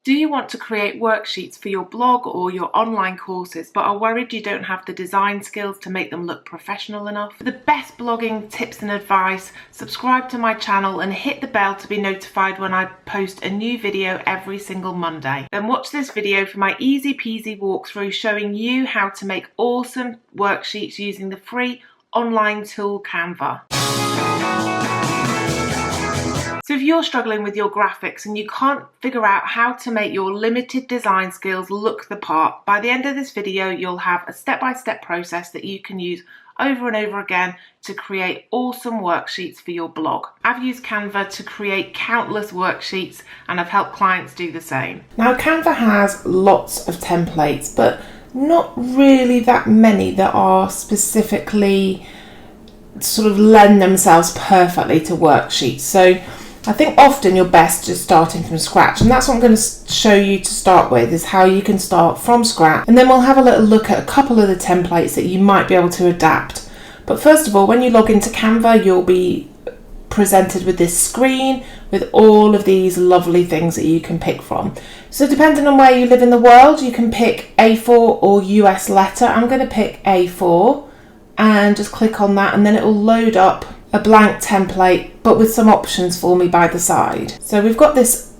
Do you want to create worksheets for your blog or your online courses but are worried you don't have the design skills to make them look professional enough? For the best blogging tips and advice, subscribe to my channel and hit the bell to be notified when I post a new video every single Monday. Then watch this video for my easy peasy walkthrough showing you how to make awesome worksheets using the free online tool Canva. So if you're struggling with your graphics and you can't figure out how to make your limited design skills look the part, by the end of this video you'll have a step-by-step process that you can use over and over again to create awesome worksheets for your blog. I've used Canva to create countless worksheets and I've helped clients do the same. Now Canva has lots of templates, but not really that many that are specifically sort of lend themselves perfectly to worksheets. So I think often you're best just starting from scratch, and that's what I'm going to show you to start with, is how you can start from scratch, and then we'll have a little look at a couple of the templates that you might be able to adapt. But first of all, when you log into Canva, you'll be presented with this screen with all of these lovely things that you can pick from. So depending on where you live in the world, you can pick A4 or US letter. I'm going to pick A4 and just click on that, and then it will load up a blank template but with some options for me by the side. So we've got this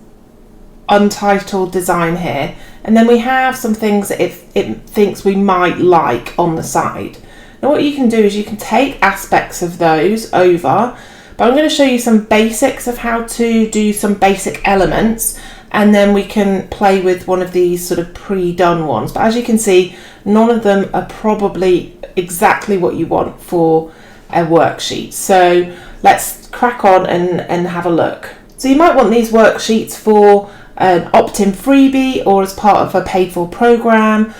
untitled design here, and then we have some things that it thinks we might like on the side. Now what you can do is you can take aspects of those over, but I'm going to show you some basics of how to do some basic elements, and then we can play with one of these sort of pre-done ones. But as you can see, none of them are probably exactly what you want for a worksheet. So let's crack on and have a look. So you might want these worksheets for an opt-in freebie or as part of a paid-for program,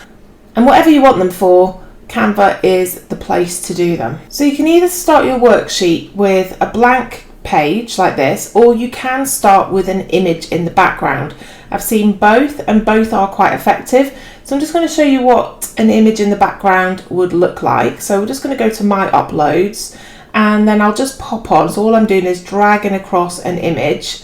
and whatever you want them for, Canva is the place to do them. So you can either start your worksheet with a blank page like this, or you can start with an image in the background. I've seen both and both are quite effective. So I'm just going to show you what an image in the background would look like. So we're just going to go to my uploads, and then I'll just pop on. So all I'm doing is dragging across an image,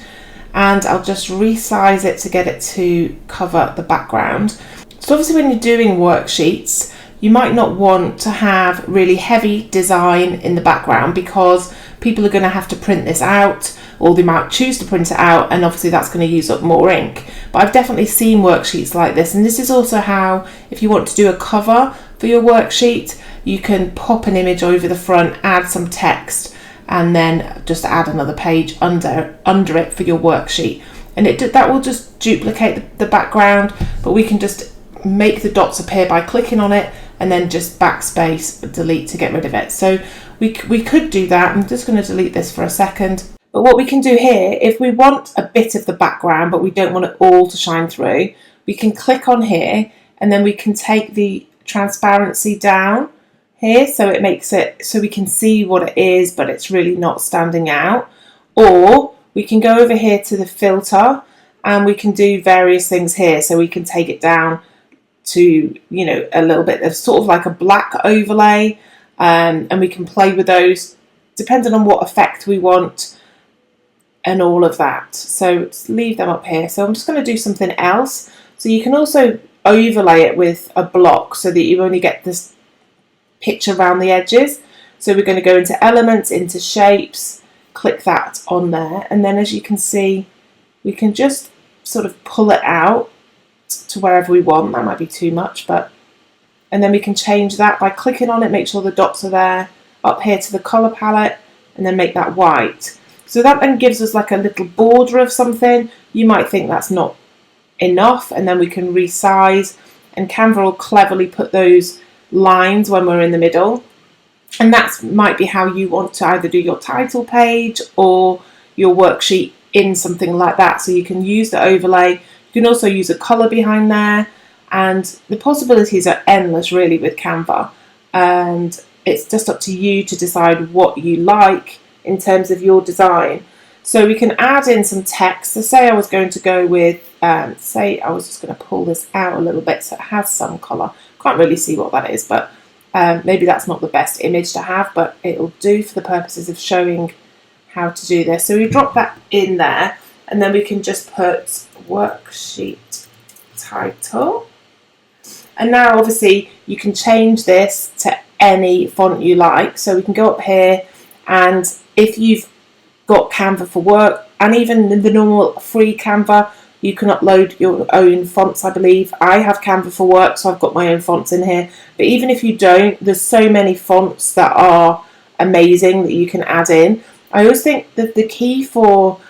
and I'll just resize it to get it to cover the background. So obviously when you're doing worksheets, you might not want to have really heavy design in the background because people are going to have to print this out, or they might choose to print it out, and obviously that's going to use up more ink. But I've definitely seen worksheets like this, and this is also how, if you want to do a cover for your worksheet, you can pop an image over the front, add some text, and then just add another page under it for your worksheet. And that will just duplicate the background, but we can just make the dots appear by clicking on it and then just backspace delete to get rid of it. So we could do that. I'm just going to delete this for a second. But what we can do here, if we want a bit of the background but we don't want it all to shine through, we can click on here, and then we can take the transparency down here so it makes it so we can see what it is but it's really not standing out. Or we can go over here to the filter and we can do various things here. So we can take it down to, you know, a little bit of sort of like a black overlay, and we can play with those depending on what effect we want and all of that. So just leave them up here. So I'm just going to do something else. So you can also overlay it with a block so that you only get this picture around the edges. So we're going to go into elements, into shapes, click that on there, and then as you can see we can just sort of pull it out to wherever we want. That might be too much, and then we can change that by clicking on it, make sure the dots are there, up here to the colour palette, and then make that white. So that then gives us like a little border of something. You might think that's not enough, and then we can resize, and Canva will cleverly put those lines when we're in the middle. And that might be how you want to either do your title page or your worksheet in something like that. So you can use the overlay. You can also use a colour behind there, and the possibilities are endless really with Canva, and it's just up to you to decide what you like in terms of your design. So we can add in some text. So say I was going to go with, say I was just going to pull this out a little bit so it has some colour. Can't really see what that is, but maybe that's not the best image to have, but it'll do for the purposes of showing how to do this. So we drop that in there, and then we can just put worksheet title. And now obviously you can change this to any font you like. So we can go up here, and if you've got Canva for Work and even the normal free Canva, you can upload your own fonts, I believe. I have Canva for Work, so I've got my own fonts in here. But even if you don't, there's so many fonts that are amazing that you can add in. I always think that the key for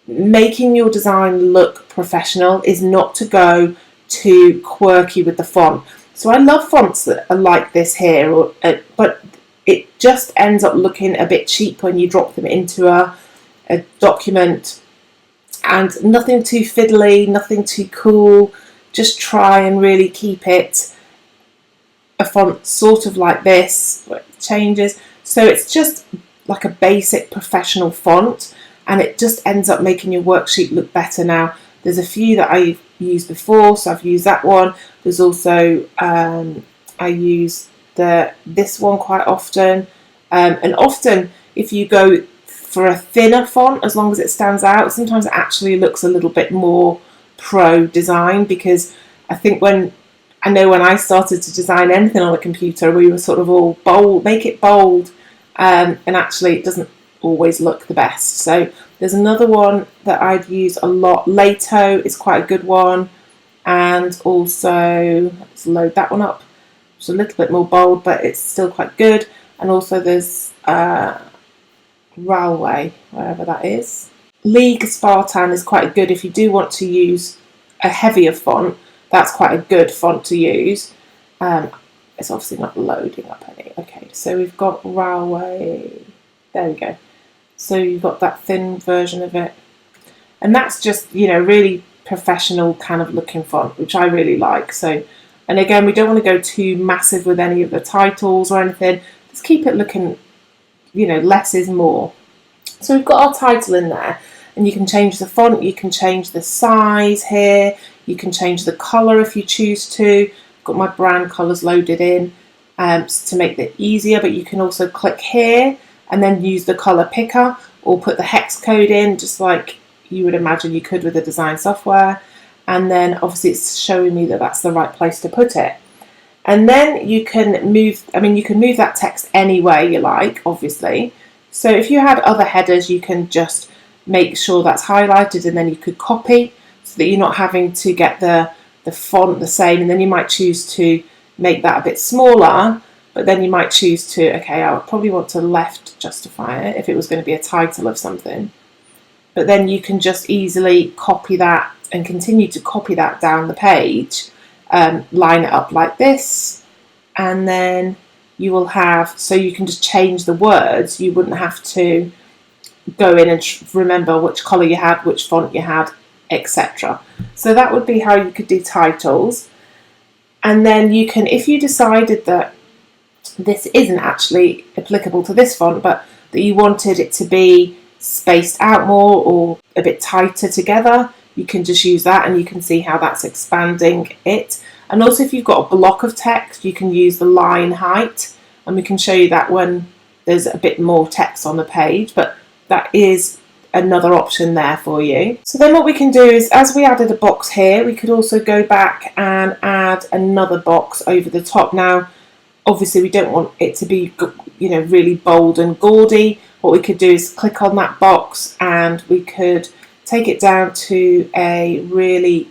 making your design look professional is not to go too quirky with the font. So I love fonts that are like this here, but it just ends up looking a bit cheap when you drop them into a document. And nothing too fiddly, nothing too cool. Just try and really keep it a font sort of like this, where it changes. So it's just like a basic professional font, and it just ends up making your worksheet look better. Now, there's a few that I've used before, so I've used that one. There's also, I use this one quite often. And often, if you go for a thinner font, as long as it stands out, sometimes it actually looks a little bit more pro design, because I think when I started to design anything on a computer, we were sort of all bold, make it bold, and actually it doesn't always look the best. So there's another one that I'd use a lot. Lato is quite a good one, and also let's load that one up. It's a little bit more bold, but it's still quite good. And also there's Railway, wherever that is. League Spartan is quite good if you do want to use a heavier font. That's quite a good font to use. It's obviously not loading up any. Okay, so we've got Railway. There we go. So you've got that thin version of it. And that's just, really professional kind of looking font, which I really like. So, and again, we don't want to go too massive with any of the titles or anything. Just keep it looking, less is more. So we've got our title in there, and you can change the font, you can change the size here, you can change the colour if you choose to. I've got my brand colours loaded in to make it easier, but you can also click here and then use the colour picker, or put the hex code in, just like you would imagine you could with the design software. And then obviously it's showing me that that's the right place to put it. And then you can move that text any way you like, obviously. So if you had other headers, you can just make sure that's highlighted, and then you could copy, so that you're not having to get the font the same. And then you might choose to make that a bit smaller, but then you might choose to, okay, I would probably want to left justify it if it was going to be a title of something. But then you can just easily copy that and continue to copy that down the page. Line it up like this, and then you will have, so you can just change the words. You wouldn't have to go in and remember which colour you had, which font you had, etc. So that would be how you could do titles. And then you can, if you decided that this isn't actually applicable to this font, but that you wanted it to be spaced out more or a bit tighter together, you can just use that, and you can see how that's expanding it. And also if you've got a block of text, you can use the line height, and we can show you that when there's a bit more text on the page, but that is another option there for you. So then what we can do is, as we added a box here, we could also go back and add another box over the top. Now obviously we don't want it to be really bold and gaudy. What we could do is click on that box, and we could take it down to a really,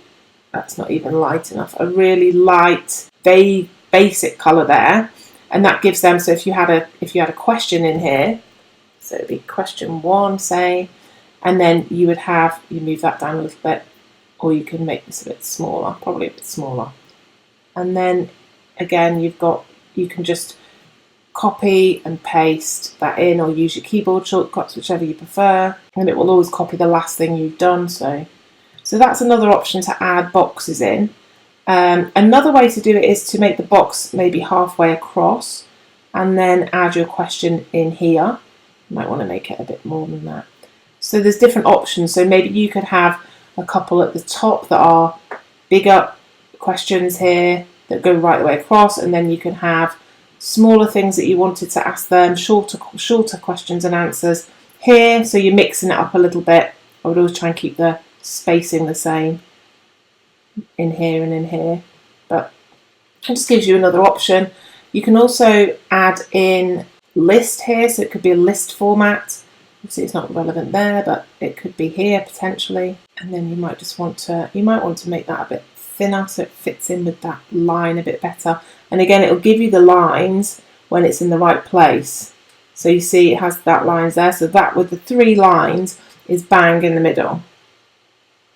that's not even light enough, a really light, vague, basic colour there. And that gives them, so if you had a question in here, so it'd be question 1, say, and then you move that down a little bit, or you can make this a bit smaller, probably a bit smaller. And then again, you can just copy and paste that in, or use your keyboard shortcuts, whichever you prefer, and it will always copy the last thing you've done. So that's another option to add boxes in. Another way to do it is to make the box maybe halfway across, and then add your question in here. You might want to make it a bit more than that. So there's different options. So maybe you could have a couple at the top that are bigger questions here that go right the way across, and then you can have smaller things that you wanted to ask them, shorter questions and answers here. So you're mixing it up a little bit. I would always try and keep the spacing the same in here and in here, but it just gives you another option. You can also add in list here, so it could be a list format. Obviously it's not relevant there, but it could be here potentially. And then you might just want to, make that a bit thinner so it fits in with that line a bit better. And again, it'll give you the lines when it's in the right place. So you see it has that lines there, so that with the 3 lines is bang in the middle.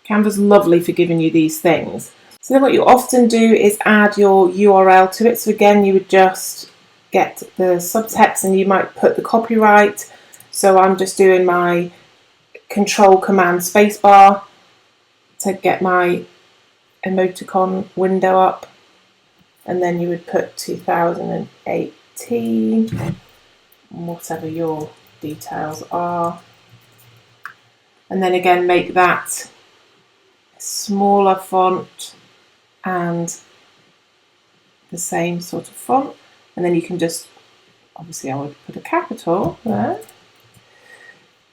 Canva's lovely for giving you these things. So then what you often do is add your URL to it. So again, you would just get the subtext and you might put the copyright. So I'm just doing my Control Command Spacebar to get my emoticon window up. And then you would put 2018, whatever your details are. And then again, make that smaller font and the same sort of font. And then you can just, obviously I would put a capital there.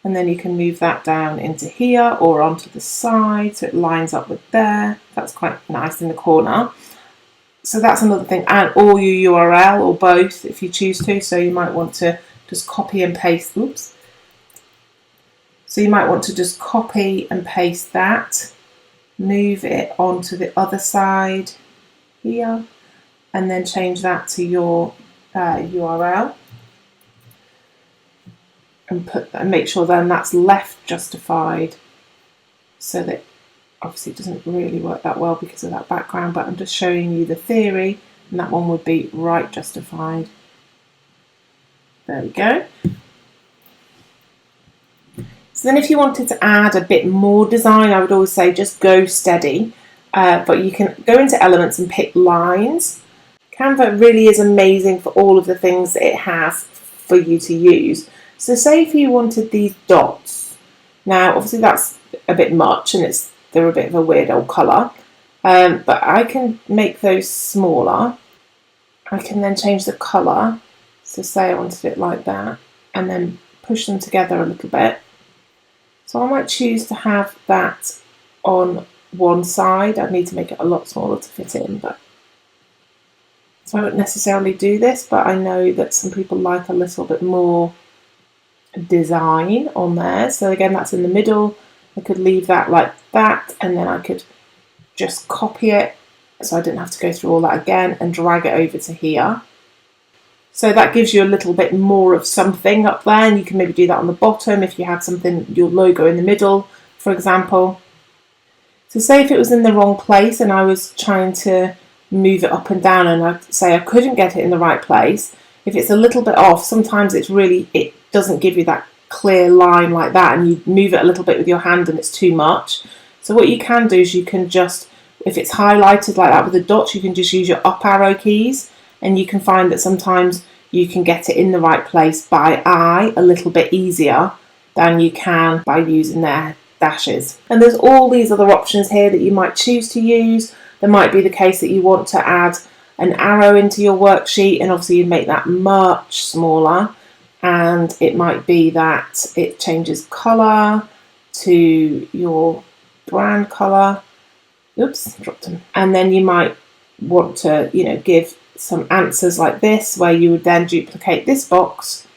And then you can move that down into here or onto the side so it lines up with there. That's quite nice in the corner. So that's another thing. And or your URL or both if you choose to. So you might want to just copy and paste. Oops. So you might want to just copy and paste that. Move it onto the other side here. And then change that to your URL. And make sure then that's left justified, so that obviously it doesn't really work that well because of that background, but I'm just showing you the theory, and that one would be right justified. There we go. So then if you wanted to add a bit more design, I would always say just go steady, but you can go into elements and pick lines. Canva really is amazing for all of the things that it has for you to use. So say if you wanted these dots, now obviously that's a bit much and they're a bit of a weird old colour, but I can make those smaller. I can then change the colour, so say I wanted it like that, and then push them together a little bit. So I might choose to have that on one side. I'd need to make it a lot smaller to fit in, but so I won't necessarily do this, but I know that some people like a little bit more design on there. So again, that's in the middle. I could leave that like that, and then I could just copy it so I didn't have to go through all that again and drag it over to here. So that gives you a little bit more of something up there, and you can maybe do that on the bottom if you had something, your logo in the middle, for example. So say if it was in the wrong place and I was trying to move it up and down and I'd say I couldn't get it in the right place, if it's a little bit off, sometimes it doesn't give you that clear line like that, and you move it a little bit with your hand and it's too much. So what you can do is you can just, if it's highlighted like that with the dots, you can just use your up arrow keys, and you can find that sometimes you can get it in the right place by eye a little bit easier than you can by using their dashes. And there's all these other options here that you might choose to use. There might be the case that you want to add an arrow into your worksheet, and obviously you make that much smaller, and it might be that it changes colour to your brand colour. Oops, dropped them. And then you might want to, give some answers like this, where you would then duplicate this box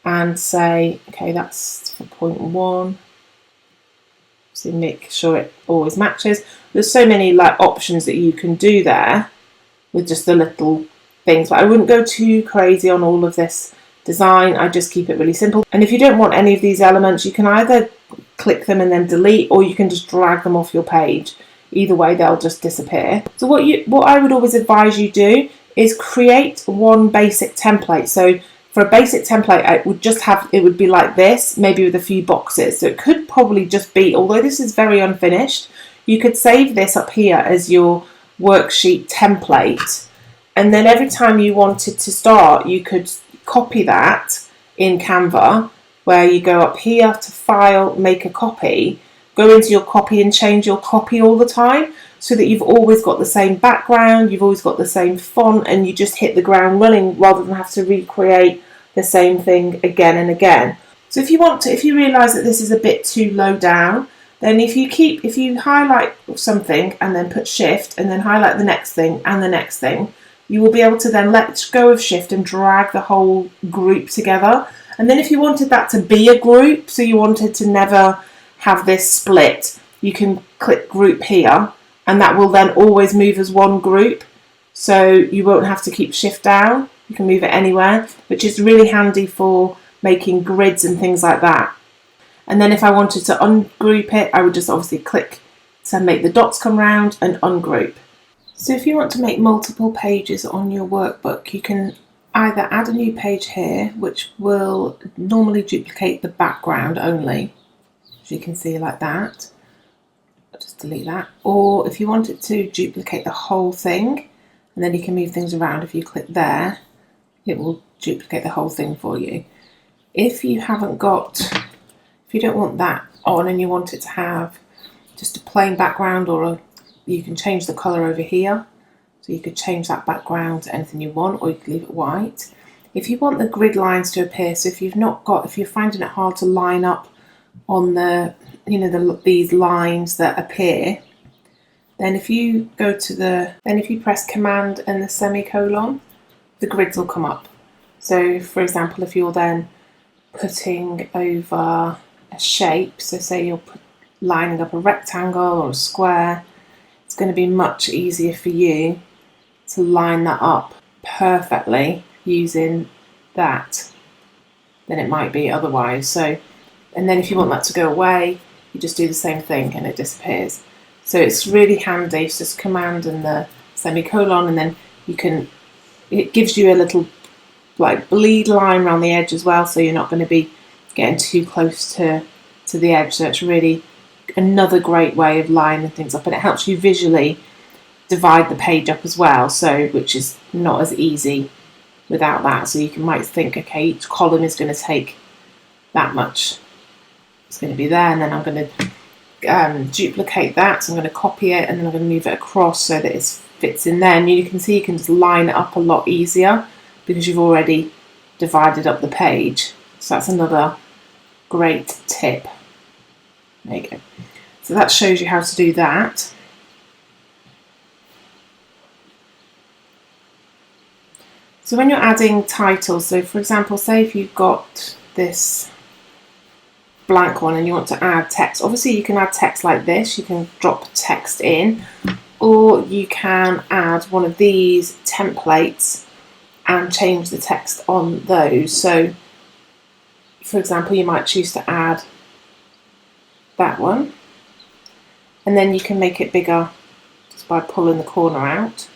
and say, okay, that's for point 1. So make sure it always matches. There's so many options that you can do there with just the little things, but I wouldn't go too crazy on all of this design. I just keep it really simple. And if you don't want any of these elements, you can either click them and then delete, or you can just drag them off your page. Either way, they'll just disappear. So what I would always advise you do is create one basic template. So for a basic template, it would be like this, maybe with a few boxes. So it could probably just be, although this is very unfinished, you could save this up here as your worksheet template, and then every time you wanted to start, you could copy that in Canva, where you go up here to File, Make a Copy, go into your copy and change your copy all the time, so that you've always got the same background, you've always got the same font, and you just hit the ground running rather than have to recreate the same thing again and again. So if you realise that this is a bit too low down, Then if you highlight something and then put shift and then highlight the next thing and the next thing, you will be able to then let go of shift and drag the whole group together. And then if you wanted that to be a group, so you wanted to never have this split, you can click group here and that will then always move as one group. So you won't have to keep shift down. You can move it anywhere, which is really handy for making grids and things like that. And then if I wanted to ungroup it, I would just obviously click to make the dots come round and ungroup. So if you want to make multiple pages on your workbook, you can either add a new page here, which will normally duplicate the background only, as you can see like that. I'll just delete that. Or if you want it to duplicate the whole thing, and then you can move things around, if you click there, it will duplicate the whole thing for you. If you don't want that on and you want it to have just a plain background, you can change the colour over here. So you could change that background to anything you want, or you could leave it white. If you want the grid lines to appear, so if you're finding it hard to line up on these lines that appear, then if you press Command and the semicolon, the grids will come up. So for example, if you're then putting over a shape, so say you're lining up a rectangle or a square, it's going to be much easier for you to line that up perfectly using that than it might be otherwise. So, and then if you want that to go away, you just do the same thing and it disappears. So it's really handy. It's just Command and the semicolon, and then it gives you a little like bleed line around the edge as well, so you're not going to be getting too close to the edge. So it's really another great way of lining things up, and it helps you visually divide the page up as well, so which is not as easy without that. So you might think, okay, each column is going to take that much, it's going to be there, and then I'm going to duplicate that, so I'm going to copy it and then I'm going to move it across so that it fits in there, and you can see you can just line it up a lot easier because you've already divided up the page. So that's another great tip. There you go. So that shows you how to do that. So when you're adding titles, so for example, say if you've got this blank one and you want to add text, obviously you can add text like this, you can drop text in, or you can add one of these templates and change the text on those. So for example, you might choose to add that one, and then you can make it bigger just by pulling the corner out.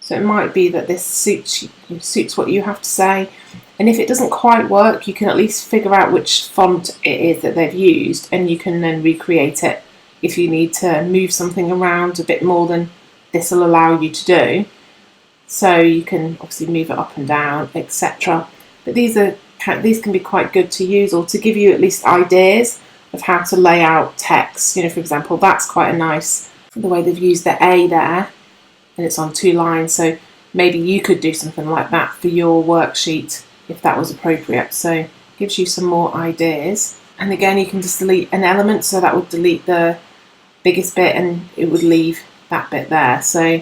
So it might be that this suits what you have to say, and if it doesn't quite work, you can at least figure out which font it is that they've used, and you can then recreate it if you need to move something around a bit more than this will allow you to do. So you can obviously move it up and down, etc. But these can be quite good to use, or to give you at least ideas of how to lay out text. You know, for example, that's quite a nice, the way they've used the A there, and it's on 2 lines, so maybe you could do something like that for your worksheet if that was appropriate. So it gives you some more ideas. And again, you can just delete an element, so that would delete the biggest bit and it would leave that bit there. So,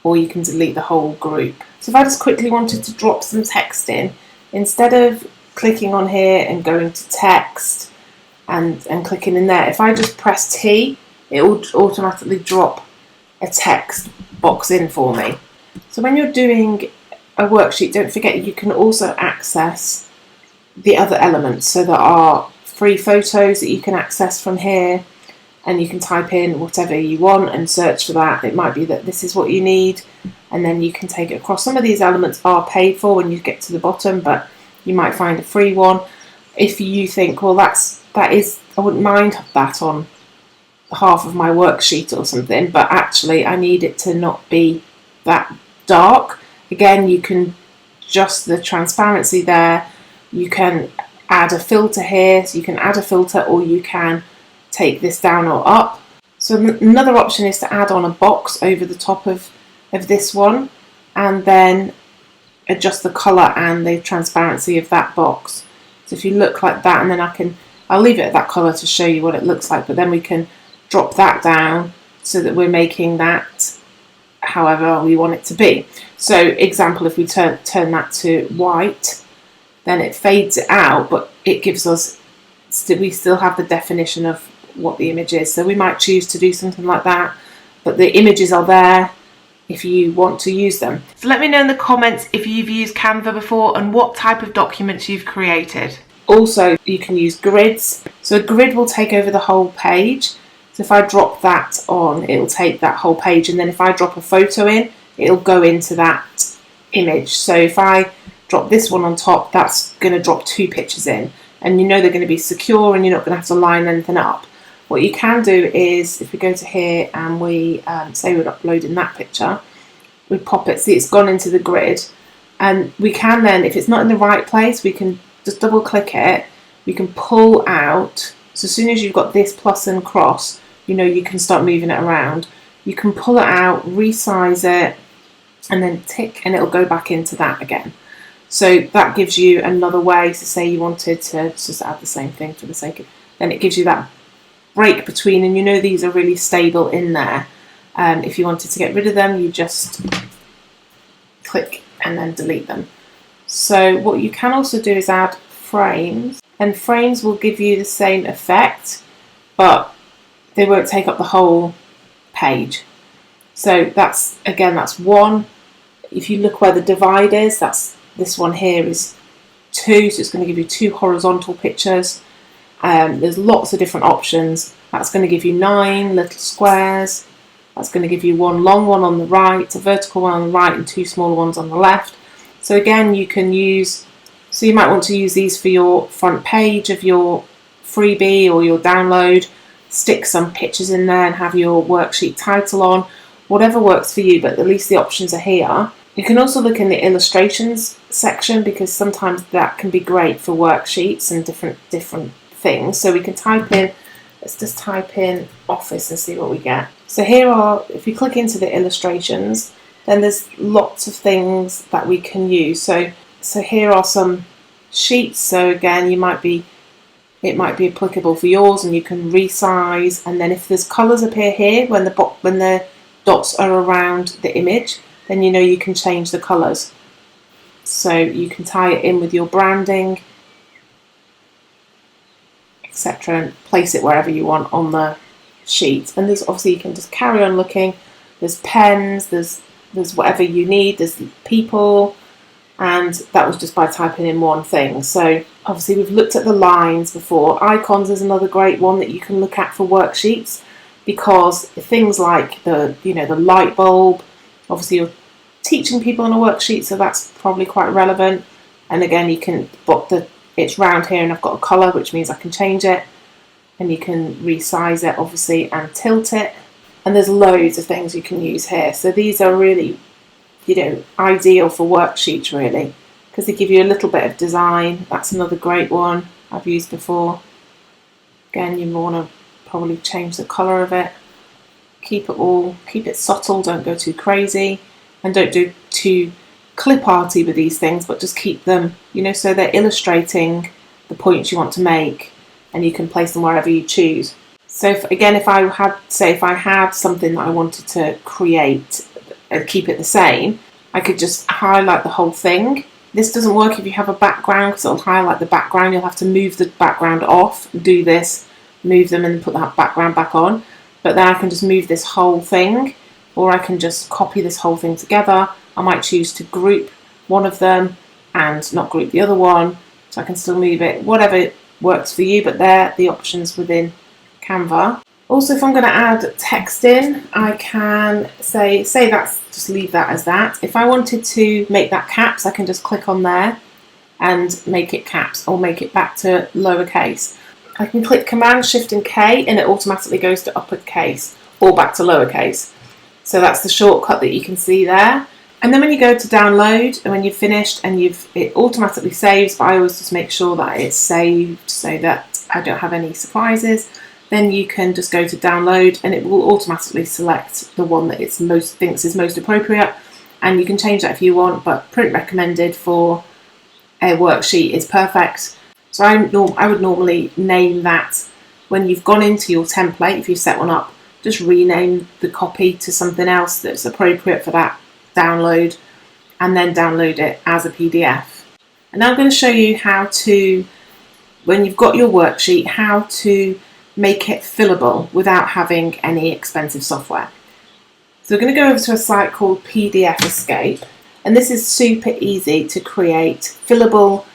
or you can delete the whole group. So if I just quickly wanted to drop some text in, instead of clicking on here and going to text and clicking in there, if I just press T, it will automatically drop a text box in for me. So when you're doing a worksheet, don't forget you can also access the other elements. So there are free photos that you can access from here, and you can type in whatever you want and search for that. It might be that this is what you need, and then you can take it across. Some of these elements are paid for when you get to the bottom, but you might find a free one. If you think, well, I wouldn't mind that on half of my worksheet or something, but actually I need it to not be that dark. Again, you can adjust the transparency there. You can add a filter here, so you can add a filter, or you can take this down or up. So another option is to add on a box over the top of this one, and then adjust the colour and the transparency of that box. So if you look like that, and then I I'll leave it at that colour to show you what it looks like, but then we can drop that down so that we're making that however we want it to be. So example, if we turn that to white, then it fades it out, but it gives us, we still have the definition of what the image is. So we might choose to do something like that, but the images are there if you want to use them. So let me know in the comments if you've used Canva before and what type of documents you've created. Also, you can use grids. So a grid will take over the whole page. So if I drop that on, it'll take that whole page, and then if I drop a photo in, it'll go into that image. So if I drop this one on top, that's going to drop 2 pictures in, and you know they're going to be secure and you're not going to have to line anything up. What you can do is, if we go to here and we say we're uploading that picture, we pop it, see it's gone into the grid, and we can then, if it's not in the right place, we can just double click it, we can pull out. So as soon as you've got this plus and cross, you know you can start moving it around. You can pull it out, resize it, and then tick, and it'll go back into that again. So that gives you another way. So say you wanted to just add the same thing for the sake of, then it gives you that break between, and you know these are really stable in there. If you wanted to get rid of them, you just click and then delete them. So what you can also do is add frames, and frames will give you the same effect, but they won't take up the whole page. So that's, again, that's 1. If you look where the divide is, that's this one here is 2, so it's going to give you 2 horizontal pictures. There's lots of different options. That's going to give you 9 little squares. That's going to give you 1 long one on the right, a vertical one on the right, and 2 smaller ones on the left. So again, you can use, so you might want to use these for your front page of your freebie or your download, stick some pictures in there and have your worksheet title on, whatever works for you, but at least the options are here. You can also look in the illustrations section, because sometimes that can be great for worksheets and different things. So we can type in, let's just type in office and see what we get. So here are, if you click into the illustrations, then there's lots of things that we can use. So here are some sheets. So again, it might be applicable for yours, and you can resize. And then if there's colours appear here when the dots are around the image, then you know you can change the colours. So you can tie it in with your branding, etc., and place it wherever you want on the sheet. And there's obviously, you can just carry on looking. There's pens, there's whatever you need, there's people, and that was just by typing in one thing. So obviously we've looked at the lines before. Icons is another great one that you can look at for worksheets, because things like the light bulb, obviously you're teaching people on a worksheet, so that's probably quite relevant. And again, you can put it's round here and I've got a colour, which means I can change it, and you can resize it obviously and tilt it. And there's loads of things you can use here. So these are really, ideal for worksheets really, because they give you a little bit of design. That's another great one I've used before. Again, you want to probably change the colour of it. Keep it subtle, don't go too crazy, and don't do too clip arty with these things, but just keep them, so they're illustrating the points you want to make, and you can place them wherever you choose. So if I had something that I wanted to create and keep it the same, I could just highlight the whole thing. This doesn't work if you have a background, because it'll highlight the background. You'll have to move the background off, do this, move them, and put that background back on. But then I can just move this whole thing, or I can just copy this whole thing together. I might choose to group one of them and not group the other one, so I can still move it, whatever works for you, but they're the options within Canva. Also, if I'm going to add text in, I can say that's, just leave that as that. If I wanted to make that caps, I can just click on there and make it caps, or make it back to lowercase. I can click Command Shift and K, and it automatically goes to uppercase or back to lowercase. So that's the shortcut that you can see there. And then when you go to download, and when you've finished and it automatically saves, but I always just make sure that it's saved so that I don't have any surprises. Then you can just go to download, and it will automatically select the one that it thinks is most appropriate. And you can change that if you want, but print recommended for a worksheet is perfect. So I would normally name that when you've gone into your template, if you set one up, just rename the copy to something else that's appropriate for that download, and then download it as a PDF. And now I'm going to show you how to, when you've got your worksheet, how to make it fillable without having any expensive software. So we're going to go over to a site called PDF Escape, and this is super easy to create fillable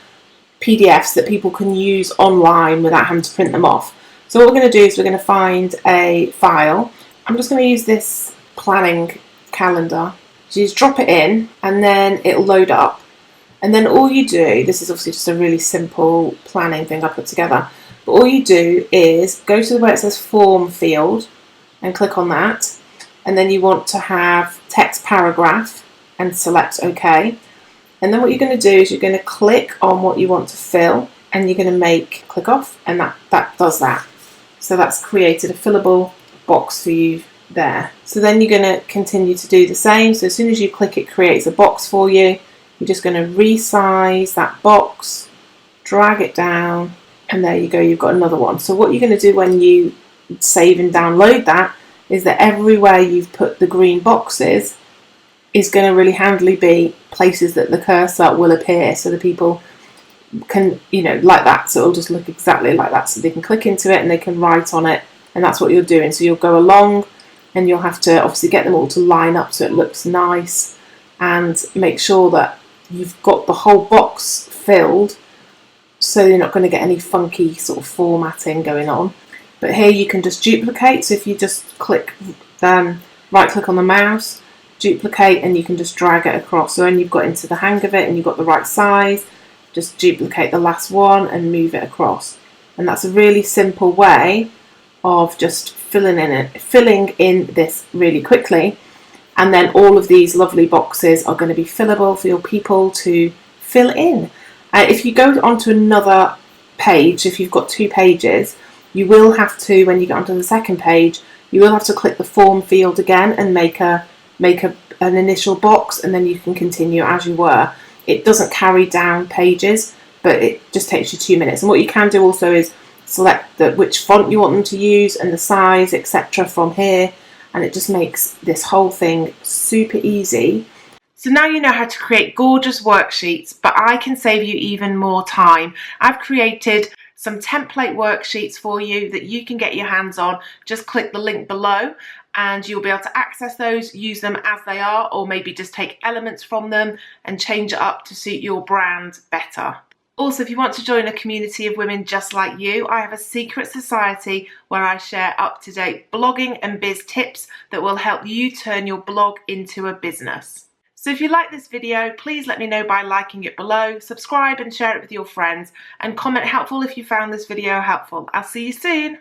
PDFs that people can use online without having to print them off. So what we're going to do is we're going to find a file. I'm just going to use this planning calendar. So you just drop it in and then it'll load up. And then all you do, this is obviously just a really simple planning thing I put together, but all you do is go to where it says form field and click on that. And then you want to have text paragraph and select OK. And then what you're going to do is you're going to click on what you want to fill and you're going to click off, and that does that. So that's created a fillable box for you there. So then you're going to continue to do the same. So as soon as you click, it creates a box for you. You're just going to resize that box, drag it down, and there you go, you've got another one. So what you're going to do when you save and download that is that everywhere you've put the green boxes is going to really handily be places that the cursor will appear, so the people can, like that. So it'll just look exactly like that. So they can click into it and they can write on it, and that's what you're doing. So you'll go along and you'll have to obviously get them all to line up so it looks nice, and make sure that you've got the whole box filled so you're not going to get any funky sort of formatting going on. But here you can just duplicate. So if you just click, right click on the mouse, duplicate, and you can just drag it across. So when you've got into the hang of it and you've got the right size, just duplicate the last one and move it across. And that's a really simple way of just filling in this really quickly. And then all of these lovely boxes are going to be fillable for your people to fill in. If you go onto another page, if you've got 2 pages, you will have to, when you get onto the second page, you will have to click the form field again and make an initial box, and then you can continue as you were. It doesn't carry down pages, but it just takes you 2 minutes. And what you can do also is select which font you want them to use and the size, etc. from here, and it just makes this whole thing super easy. So now you know how to create gorgeous worksheets, but I can save you even more time. I've created some template worksheets for you that you can get your hands on. Just click the link below and you'll be able to access those, use them as they are, or maybe just take elements from them and change it up to suit your brand better. Also, if you want to join a community of women just like you, I have a secret society where I share up-to-date blogging and biz tips that will help you turn your blog into a business. So if you like this video, please let me know by liking it below, subscribe and share it with your friends, and comment helpful if you found this video helpful. I'll see you soon.